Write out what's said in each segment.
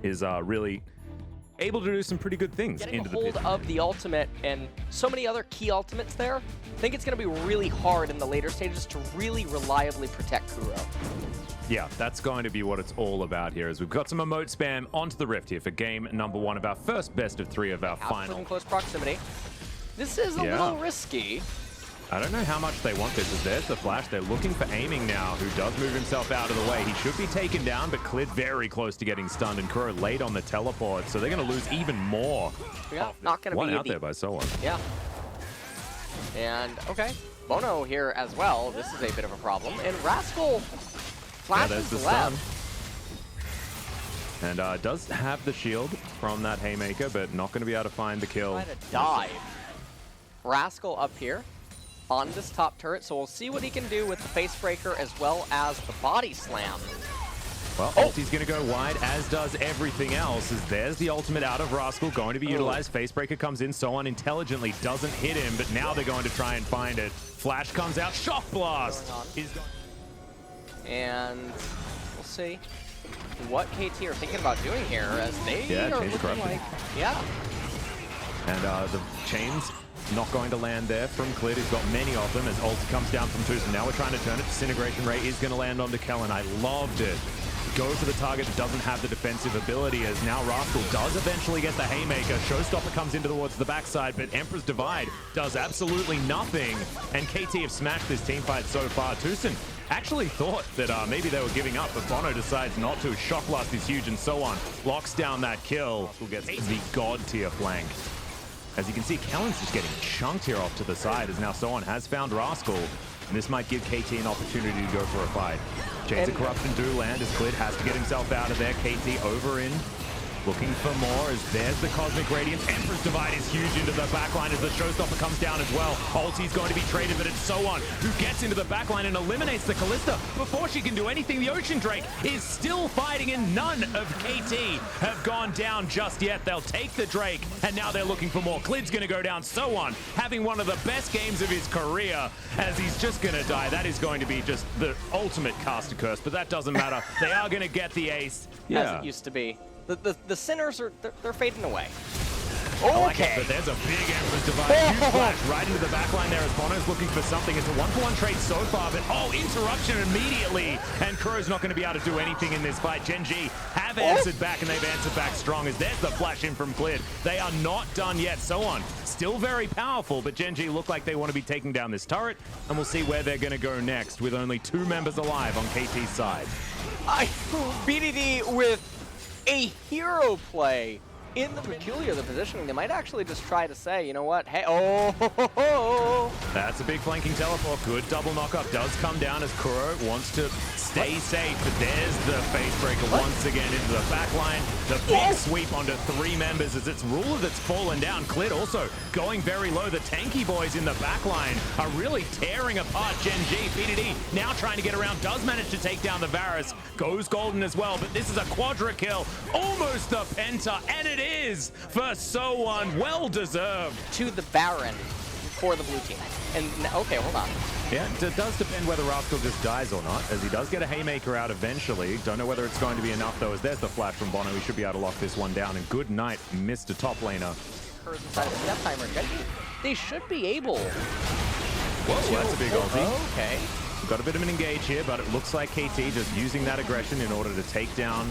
is really able to do some pretty good things Getting into a hold of the ultimate and so many other key ultimates there, I think it's going to be really hard in the later stages to really reliably protect Kuro. Yeah, that's going to be what it's all about here, as we've got some emote spam onto the Rift here for game number 1 of our first best of 3 of our final. In close proximity. This is a little risky. I don't know how much they want this, as there's the flash. They're looking for aiming now, who does move himself out of the way. He should be taken down, but Clid very close to getting stunned, and Kuro late on the teleport, so they're going to lose even more. Yeah, not going to be one out there by someone. Yeah. And, okay, Bono here as well. This is a bit of a problem. And Rascal flashes the left. Stun. And does have the shield from that Haymaker, but not going to be able to find the kill. Try to dive. Rascal up here on this top turret, so we'll see what he can do with the face breaker as well as the body slam. Well, ulti's going to go wide, as does everything else, as there's the ultimate out of Rascal, going to be utilized. Facebreaker comes in, so unintelligently, doesn't hit him, but now they're going to try and find it. Flash comes out, Shock Blast! And we'll see what KT are thinking about doing here, as they are looking like... Yeah. And the chains not going to land there from Clid. He's got many of them as ulti comes down from Tucson. Now we're trying to turn it. Disintegration Ray is going to land onto Kellen. I loved it. Go for the target that doesn't have the defensive ability, as now Rascal does eventually get the Haymaker. Showstopper comes into towards the backside, but Emperor's Divide does absolutely nothing. And KT have smashed this team fight so far. Tucson actually thought that maybe they were giving up, but Bono decides not to. Shock Blast is huge and so on. Locks down that kill. Rascal gets the God tier flank. As you can see, Kellen's just getting chunked here off to the side, as now Sohan has found Rascal. And this might give KT an opportunity to go for a fight. Chains of Corruption do land, as Clid has to get himself out of there. KT over in, looking for more, as there's the Cosmic Radiance. Emperor's Divide is huge into the backline as the Showstopper comes down as well. Ulti's going to be traded, but it's Sohan who gets into the backline and eliminates the Kalista before she can do anything. The Ocean Drake is still fighting, and none of KT have gone down just yet. They'll take the Drake, and now they're looking for more. Clid's going to go down. Sohan having one of the best games of his career, as he's just going to die. That is going to be just the ultimate caster curse, but that doesn't matter. They are going to get the ace. As it used to be. The sinners are they're fading away. I like it, but there's a big Emperor's Divide. Huge flash right into the backline there as Bono's looking for something. It's a 1-for-1 trade so far, but interruption immediately. And Kuro's not going to be able to do anything in this fight. Genji have answered back, and they've answered back strong, as there's the flash in from Clid. They are not done yet. Sohan still very powerful, but Genji look like they want to be taking down this turret, and we'll see where they're going to go next, with only 2 members alive on KT's side. BDD with a hero play in the peculiar the positioning. They might actually just try to say, you know what, hey, That's a big flanking teleport. Good double knockup does come down as Kuro wants to stay safe, but there's the face breaker once again into the backline. The big sweep onto 3 members as it's Ruler that's fallen down. Clid also going very low. The tanky boys in the backline are really tearing apart Genji. BDD now trying to get around, does manage to take down the Varus. Goes golden as well, but this is a quadra kill. Almost the penta, and it is for Sohan. Well deserved. To the Baron for the blue team. And okay, hold on. Yeah, it does depend whether Rascal just dies or not, as he does get a Haymaker out eventually. Don't know whether it's going to be enough, though, as there's the flash from Bono. He should be able to lock this one down. And good night, Mr. Top Laner. Inside of the Death Timer. They should be able. Whoa, that's a big ulti. Okay. We've got a bit of an engage here, but it looks like KT just using that aggression in order to take down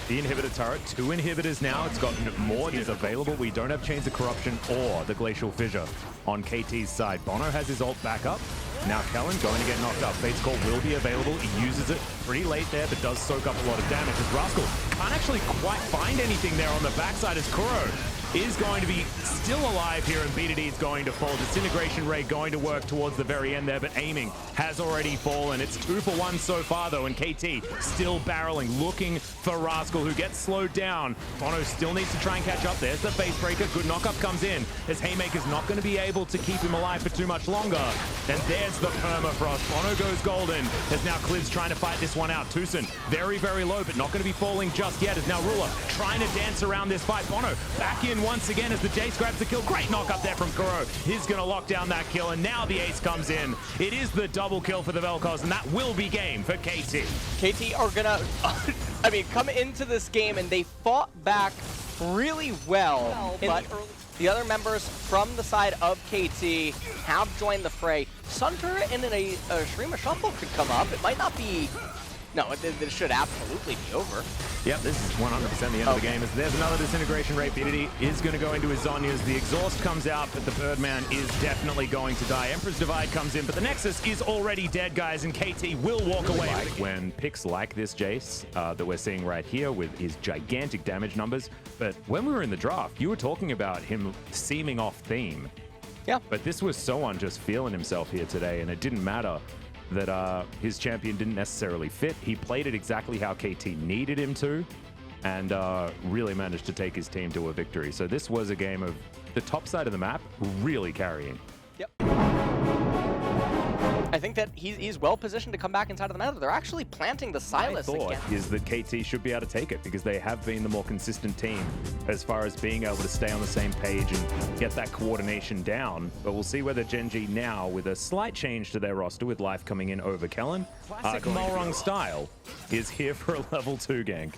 the inhibitor turret. 2 inhibitors now. It's got more is available. We don't have Chains of Corruption or the Glacial Fissure on KT's side. Bono has his ult back up. Now Kellen going to get knocked up. Fate's Call will be available. He uses it pretty late there, but does soak up a lot of damage as Rascal can't actually quite find anything there on the backside, as Kuro is going to be still alive here, and BDD is going to fall. Disintegration Ray going to work towards the very end there, but aiming has already fallen. It's 2 for 1 so far, though, and KT still barreling, looking for Rascal, who gets slowed down. Bono still needs to try and catch up. There's the face breaker. Good knockup comes in, as Haymaker's not going to be able to keep him alive for too much longer. And there's the permafrost. Bono goes golden, as now Clid's trying to fight this one out. Tucson very, very low, but not going to be falling just yet, as now Ruler trying to dance around this fight. Bono back in once again as the Jace grabs the kill. Great knock up there from Kuro. He's going to lock down that kill, and now the ace comes in. It is the double kill for the Vel'Koz, and that will be game for KT. KT are going to I mean, come into this game and they fought back really well, but the other members from the side of KT have joined the fray. Sun Turret and a Shurima Shuffle could come up. It might not be... No, it should absolutely be over. Yep, this is 100% the end of the game. As there's another disintegration rate. Biddy is going to go into his Zhonya's. The exhaust comes out, but the Birdman is definitely going to die. Emperor's Divide comes in, but the Nexus is already dead, guys, and KT will walk away. When picks like this Jace that we're seeing right here with his gigantic damage numbers, but when we were in the draft, you were talking about him seeming off theme. Yeah. But this was Soan just feeling himself here today, and it didn't matter that his champion didn't necessarily fit. He played it exactly how KT needed him to, and really managed to take his team to a victory. So this was a game of the top side of the map really carrying. Yep. I think that he's well positioned to come back inside of the meta. They're actually planting the Silas My thought again. is that KT should be able to take it because they have been the more consistent team as far as being able to stay on the same page and get that coordination down. But we'll see whether Genji now, with a slight change to their roster with Life coming in over Kellen, classic Malrung style, is here for a level 2 gank.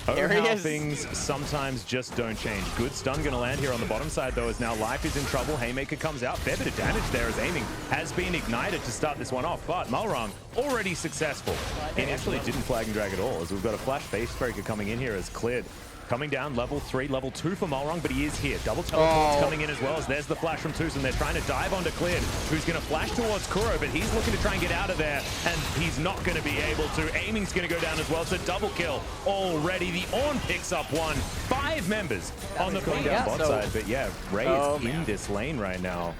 Oh, how things sometimes just don't change. Good stun going to land here on the bottom side, though, as now Life is in trouble. Haymaker comes out. Fair bit of damage there as aiming has been ignited to start this one off, but Malrung already successful. He actually didn't flag and drag at all, as we've got a flash base breaker coming in here as cleared. Coming down, level 3, level 2 for Malrung, but he is here. Double teleports coming in as well, as there's the flash from Tucson. They're trying to dive onto Cleared, who's going to flash towards Kuro, but he's looking to try and get out of there, and he's not going to be able to. Aiming's going to go down as well, so double kill already. The Ornn picks up one. 5 members on the going down bot side, but yeah, Ray is in this lane right now.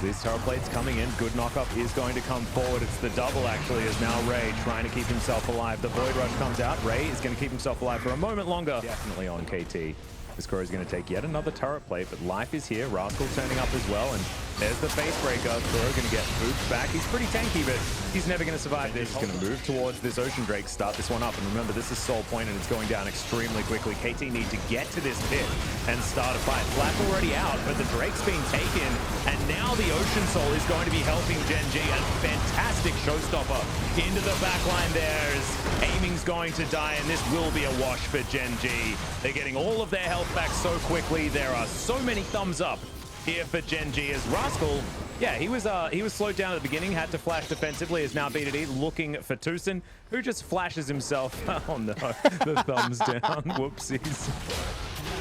These turret plates coming in. Good knockup is going to come forward. It's the double, actually, as now Ray trying to keep himself alive. The Void Rush comes out. Ray is going to keep himself alive for a moment longer. Definitely on KT. This Kuro is going to take yet another turret plate, but Life is here. Rascal turning up as well, and there's the face breaker. Kuro going to get moved back. He's pretty tanky, but he's never going to survive this. He's going to move towards this Ocean Drake, start this one up, and remember, this is Soul Point, and it's going down extremely quickly. KT need to get to this pit and start a fight. Flash already out, but the Drake's being taken, and now the Ocean Soul is going to be helping Genji. A fantastic showstopper into the backline there as Aiming's going to die, and this will be a wash for Genji. They're getting all of their health back so quickly. There are so many thumbs up here for Genji as Rascal, yeah, he was slowed down at the beginning, had to flash defensively, is now BDD looking for Tucson, who just flashes himself. Oh no, the thumbs down, whoopsies.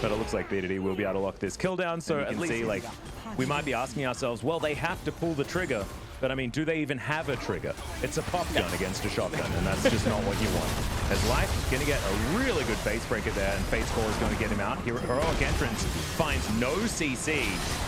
But it looks like BDD will be able to lock this kill down, so at least, like, we might be asking ourselves, well, they have to pull the trigger, but I mean, do they even have a trigger? It's a pop gun against a shotgun, and that's just not what you want. As Life is going to get a really good face breaker there, and Fate's Call is going to get him out. Heroic Entrance finds no CC,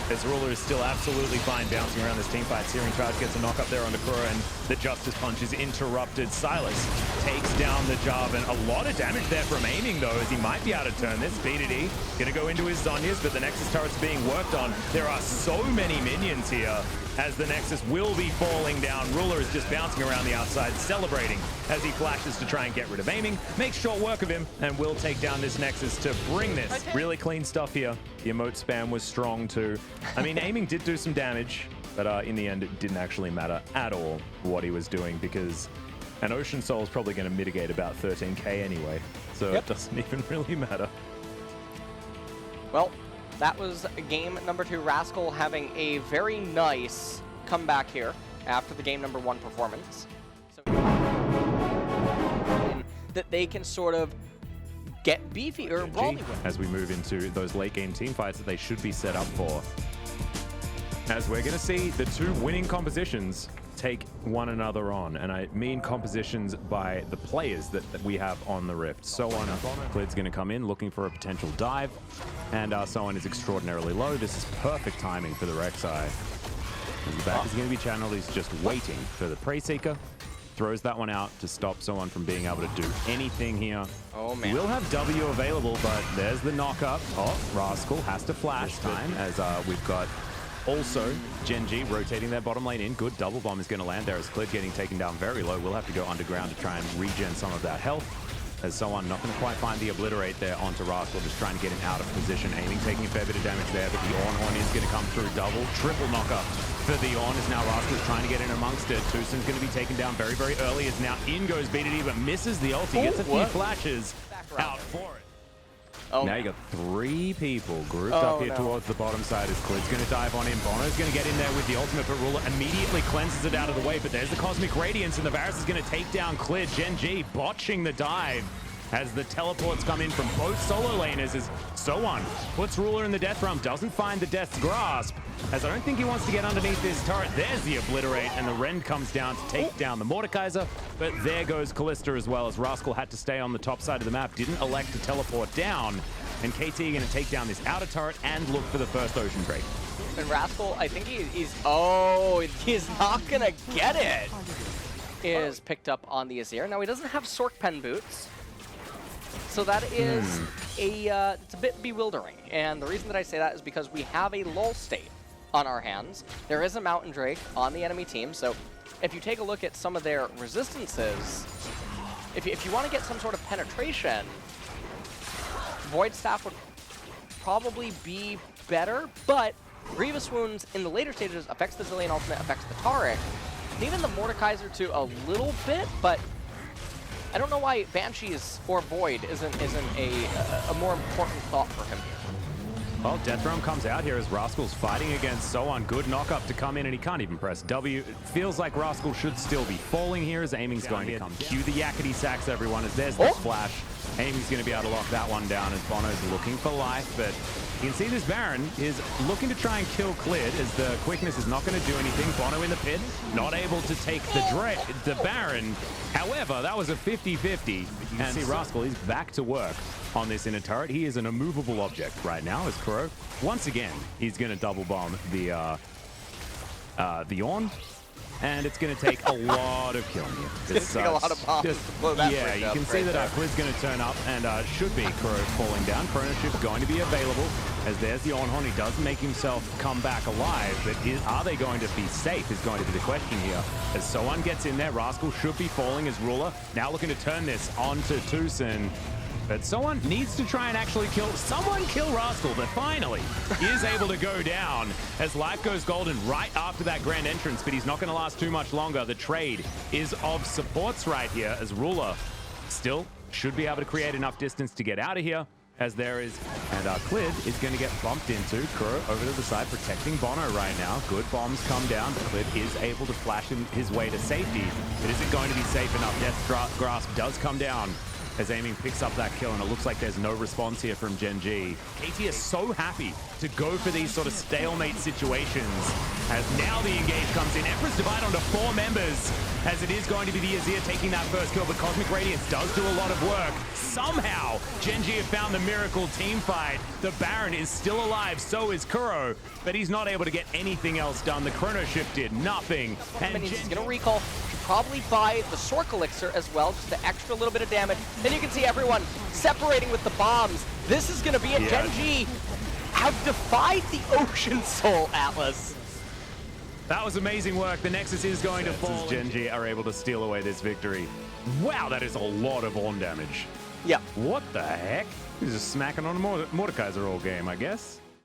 as Ruler is still absolutely fine bouncing around this team fight. Searing Charge gets a knock up there on Kuro, and the Justice Punch is interrupted. Silas takes down the Jarvan. A lot of damage there from Aiming, though, as he might be able to turn this. BDD going to go into his Zhonya's, but the Nexus turret's being worked on. There are so many minions here, as the Nexus will be falling down. Ruler is just bouncing around the outside, celebrating as he flashes to try and get rid of Aiming. Makes short work of him, and will take down this Nexus to bring this. Really clean stuff here. The emote spam was strong too. I mean, Aiming did do some damage, but in the end, it didn't actually matter at all what he was doing, because an Ocean Soul is probably going to mitigate about 13k anyway, so it doesn't even really matter. Well, that was game number 2. Rascal having a very nice comeback here after the game number 1 performance. So that they can sort of get beefy or brawly as we move into those late game team fights that they should be set up for. As we're going to see the 2 winning compositions take one another on, and I mean compositions by the players that we have on the Rift. Soan, Clid's going to come in looking for a potential dive, and Soan is extraordinarily low. This is perfect timing for the Rek'Sai. The back is going to be channeled. He's just waiting for the Prey Seeker. Throws that one out to stop Soan from being able to do anything here. Oh man. We'll have W available, but there's the knock-up. Oh, Rascal has to flash time, as we've got also Genji rotating their bottom lane in. Good double bomb is going to land there as Clid getting taken down very low. We'll have to go underground to try and regen some of that health. As Soan not going to quite find the Obliterate there onto Rascal, just trying to get him out of position. Aiming, taking a fair bit of damage there, but the Ornn is going to come through. Double, triple knockup for the On as now Rascal's trying to get in amongst it. Tucson's going to be taken down very, very early as now in goes BDD, but misses the ult. He gets a few flashes out for it. Oh, now you got 3 people grouped up here towards the bottom side as Clid's going to dive on in. Bono's going to get in there with the ultimate, but Ruler immediately cleanses it out of the way. But there's the Cosmic Radiance, and the Varus is going to take down Clid. Genji botching the dive as the teleports come in from both solo laners as Sowan puts Ruler in the death realm, doesn't find the Death's Grasp, as I don't think he wants to get underneath this turret. There's the Obliterate, and the Rend comes down to take down the Mordekaiser, but there goes Kalista as well, as Rascal had to stay on the top side of the map, didn't elect to teleport down, and KT going to take down this outer turret and look for the first Ocean Drake. And Rascal, I think he's not gonna get it. Is picked up on the Azir. Now he doesn't have Sork Pen boots, so that is it's a bit bewildering. And the reason that I say that is because we have a lull state on our hands. There is a Mountain Drake on the enemy team, so if you take a look at some of their resistances, if you want to get some sort of penetration, Void Staff would probably be better, but Grievous Wounds in the later stages affects the Zillion ultimate, affects the Taric, and even the Mordekaiser to a little bit, but I don't know why Banshees or Void isn't a more important thought for him here. Well, Death Realm comes out here as Rascal's fighting against Sowan. Good knock-up to come in, and he can't even press W. It feels like Rascal should still be falling here as Aiming's going to come. Cue the Yakety Sacks, everyone, as there's the splash. Aiming's going to be able to lock that one down as Bono's looking for life, but you can see this Baron is looking to try and kill Clid as the quickness is not going to do anything. Bono in the pit, not able to take the Baron. However, that was a 50-50. You can see Rascal is back to work on this inner turret. He is an immovable object right now as Kuro. Once again, he's going to double bomb the Ornn. And it's going to take a lot of killing here. It's going to take a lot of bombs to blow that yeah, you can see that Clid's going to turn up and should be Kuro falling down. Chrono Shift going to be available as there's the Ornn. He does make himself come back alive, but are they going to be safe is going to be the question here. As Sowan gets in there, Rascal should be falling as Ruler. Now looking to turn this onto Tucson. But someone needs to try and actually kill Rascal, but finally is able to go down as life goes golden right after that grand entrance, but he's not going to last too much longer. The trade is of supports right here as Ruler still should be able to create enough distance to get out of here as there is, and Clid is going to get bumped into. Kuro over to the side protecting Bono right now. Good bombs come down, but Clid is able to flash his way to safety. But is it going to be safe enough? Death's Grasp does come down as Aiming picks up that kill, and it looks like there's no response here from Genji. KT is so happy to go for these sort of stalemate situations as now the engage comes in. Emperor's Divide onto 4 members as it is going to be the Azir taking that first kill, but Cosmic Radiance does do a lot of work. Somehow, Genji have found the miracle team fight. The Baron is still alive, so is Kuro, but he's not able to get anything else done. The Chrono Shift did nothing. And he's going to recall, probably buy the Sork Elixir as well, just the extra little bit of damage. Then you can see everyone separating with the bombs. This is going to be it. Yeah. Genji have defied the Ocean Soul, Atlas. That was amazing work. The Nexus is going to fall. Genji are able to steal away this victory. Wow, that is a lot of Ornn damage. Yeah. What the heck? He's just smacking on a Mordekaiser all game, I guess.